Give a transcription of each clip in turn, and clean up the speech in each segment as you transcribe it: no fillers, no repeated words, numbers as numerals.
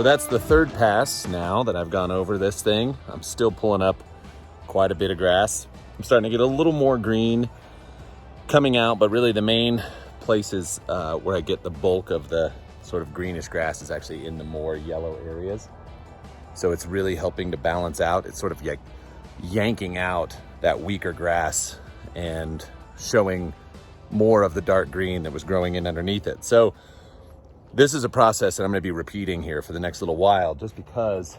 So that's the third pass now that I've gone over this thing. I'm still pulling up quite a bit of grass. I'm starting to get a little more green coming out, but really the main places where I get the bulk of the sort of greenish grass is actually in the more yellow areas. So it's really helping to balance out. It's sort of like yanking out that weaker grass and showing more of the dark green that was growing in underneath it. So this is a process that I'm going to be repeating here for the next little while, just because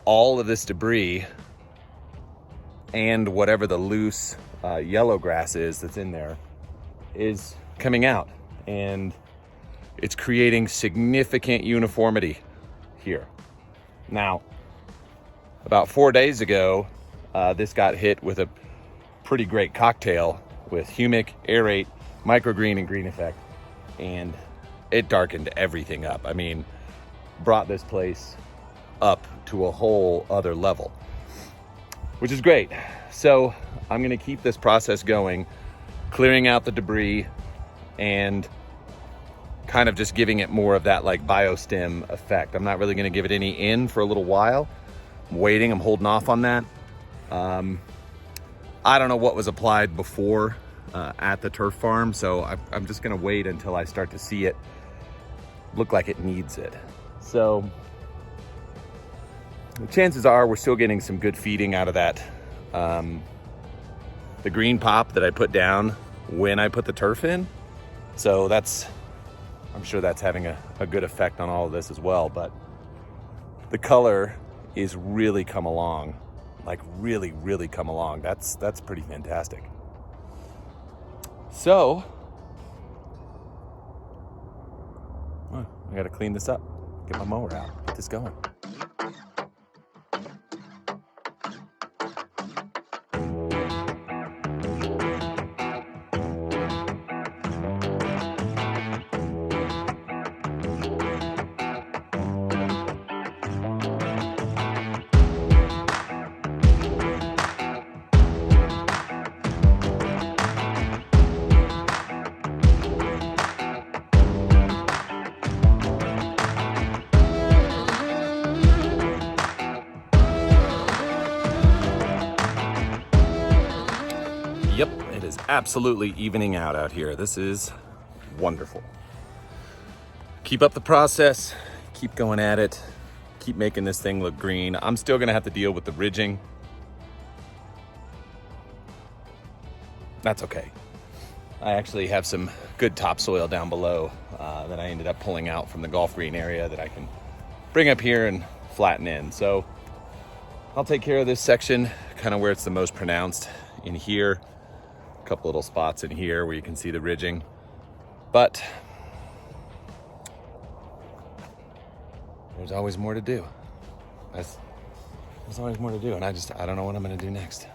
all of this debris and whatever the loose yellow grass is that's in there is coming out, and it's creating significant uniformity here. Now, about 4 days ago, this got hit with a pretty great cocktail with humic, aerate, microgreen, and green effect, and it darkened everything up. I mean, brought this place up to a whole other level, which is great. So I'm gonna keep this process going, clearing out the debris and kind of just giving it more of that like biostim effect. I'm not really gonna give it any in for a little while. I'm waiting, I'm holding off on that. I don't know what was applied before at the turf farm, so I'm just gonna wait until I start to see it look like it needs it. So the chances are we're still getting some good feeding out of that. The green pop that I put down when I put the turf in. So I'm sure that's having a good effect on all of this as well. But the color is really come along, like really, really come along. That's pretty fantastic. So, I gotta clean this up, get my mower out, get this going. Yep, it is absolutely evening out here. This is wonderful. Keep up the process, keep going at it, keep making this thing look green. I'm still gonna have to deal with the ridging. That's okay. I actually have some good topsoil down below that I ended up pulling out from the golf green area that I can bring up here and flatten in. So I'll take care of this section, kind of where it's the most pronounced in here. A couple little spots in here where you can see the ridging, but there's always more to do. There's always more to do, and I don't know what I'm gonna do next.